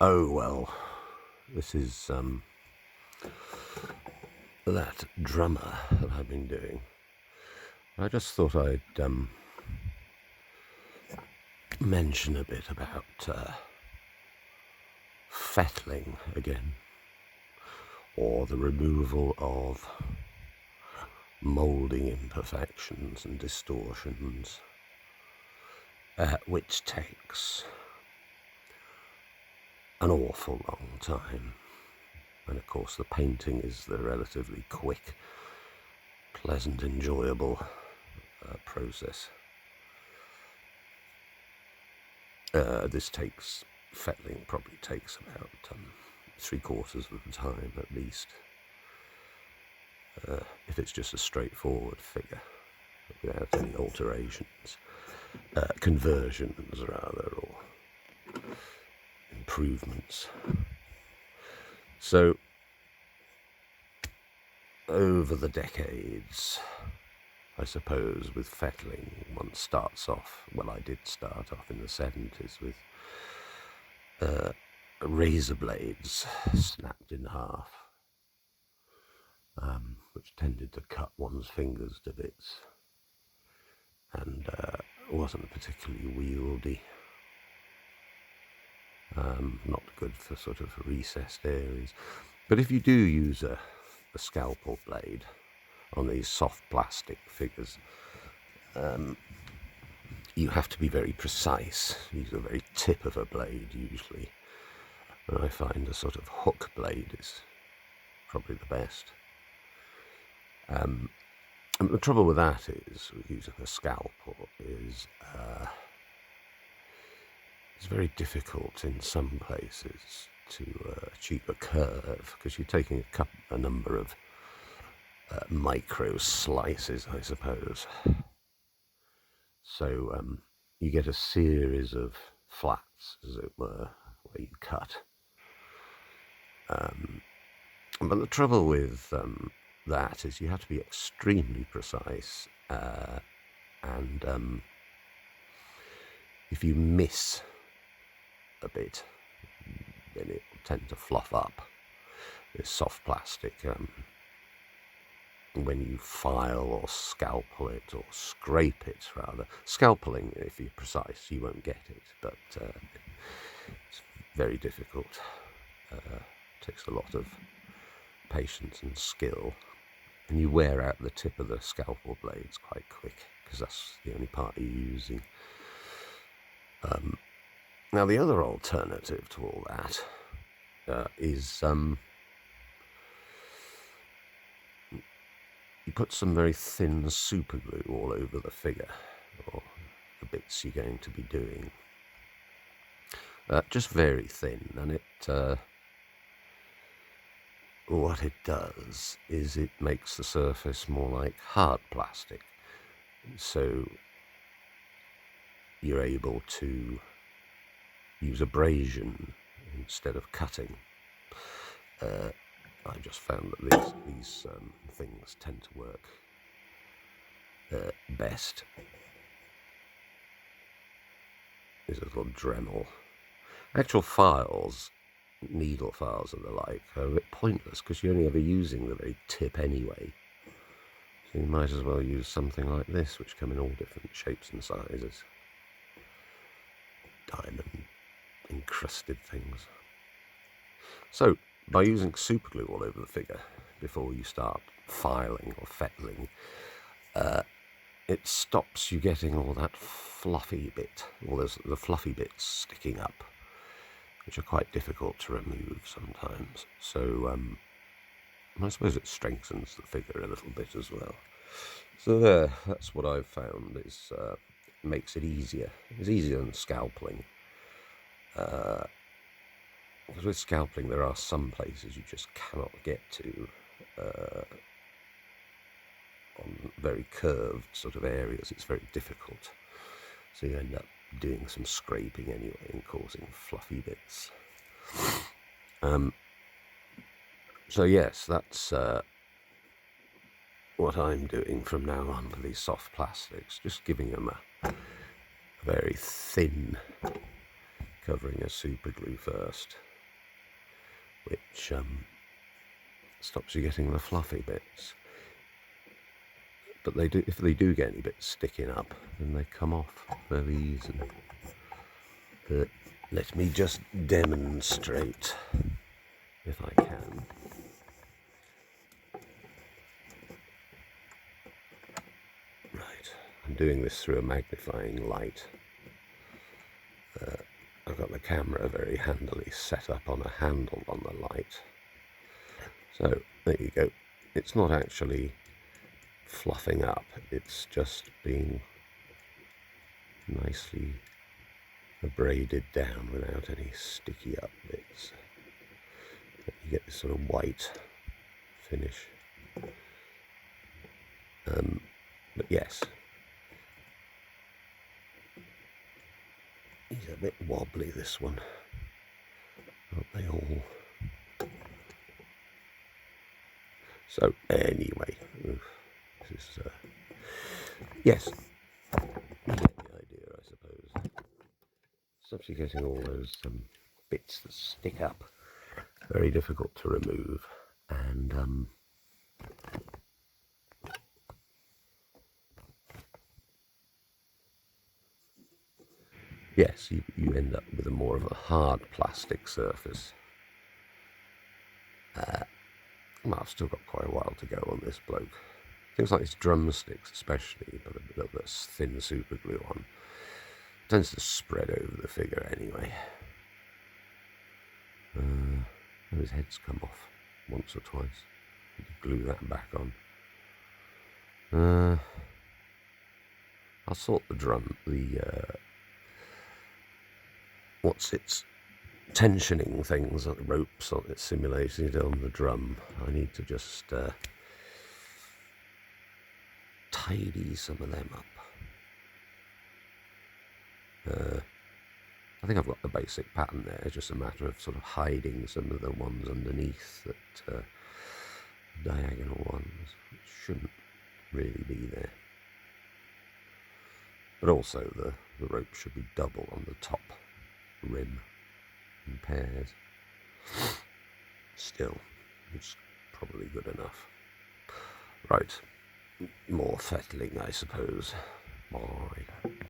Oh, well, this is that drummer that I've been doing. I just thought I'd mention a bit about fettling again, or the removal of moulding imperfections and distortions, which takes an awful long time. And of course the painting is the relatively quick, pleasant, enjoyable process. This fettling probably takes about 3/4 of the time at least, if it's just a straightforward figure without any alterations, conversions rather, or improvements. So over the decades, I suppose, with fettling, one starts off, well, I did start off in the 70s with razor blades snapped in half, which tended to cut one's fingers to bits, and wasn't particularly wieldy. Not good for sort of recessed areas. But if you do use a scalpel blade on these soft plastic figures, you have to be very precise. Use the very tip of a blade usually. And I find a sort of hook blade is probably the best. And the trouble with that is, with using a scalpel, is it's very difficult in some places to achieve a curve, because you're taking a number of micro slices, I suppose. So you get a series of flats, as it were, where you cut. But the trouble with that is you have to be extremely precise, and if you miss a bit, then it will tend to fluff up. This soft plastic, when you file or scalpel it, or scrape it rather. Scalpeling, if you're precise, you won't get it, but it's very difficult. Takes a lot of patience and skill, and you wear out the tip of the scalpel blades quite quick, because that's the only part you're using. Now the other alternative to all that is you put some very thin superglue all over the figure, or the bits you're going to be doing. Just very thin, and what it does is it makes the surface more like hard plastic, so you're able to use abrasion instead of cutting. I just found that these things tend to work best. These little Dremel. Actual files, needle files and the like, are a bit pointless, because you're only ever using the very tip anyway. So you might as well use something like this, which come in all different shapes and sizes. Diamond encrusted things. So by using superglue all over the figure before you start filing or fettling, it stops you getting all that fluffy bit, all the fluffy bits sticking up, which are quite difficult to remove sometimes. So I suppose it strengthens the figure a little bit as well. So that's what I've found, is makes it easier. It's easier than scalpeling. Because with scalpeling, there are some places you just cannot get to on very curved sort of areas. It's very difficult. So you end up doing some scraping anyway and causing fluffy bits. So yes, that's what I'm doing from now on for these soft plastics, just giving them a very thin covering of superglue first, which stops you getting the fluffy bits. But they do, if they do get any bits sticking up, then they come off very easily. Let me just demonstrate, if I can. Right, I'm doing this through a magnifying light. I've got the camera very handily set up on a handle on the light. So, there you go. It's not actually fluffing up, it's just being nicely abraded down without any sticky up bits. You get this sort of white finish. But yes, he's a bit wobbly, this one. Aren't they all? So anyway, this is yes, you get the idea, I suppose. Subjugating all those bits that stick up, very difficult to remove, and yes, you end up with a more of a hard plastic surface. Well, I've still got quite a while to go on this bloke. Things like his drumsticks especially, but the thin super glue on tends to spread over the figure anyway. His head's come off once or twice. Glue that back on. I'll sort what's its tensioning things, like ropes on it simulated on the drum. I need to just tidy some of them up. I think I've got the basic pattern there. It's just a matter of sort of hiding some of the ones underneath that diagonal ones, which shouldn't really be there. But also the rope should be double on the top rim in pairs. Still, it's probably good enough. Right, more fettling, I suppose. Bye.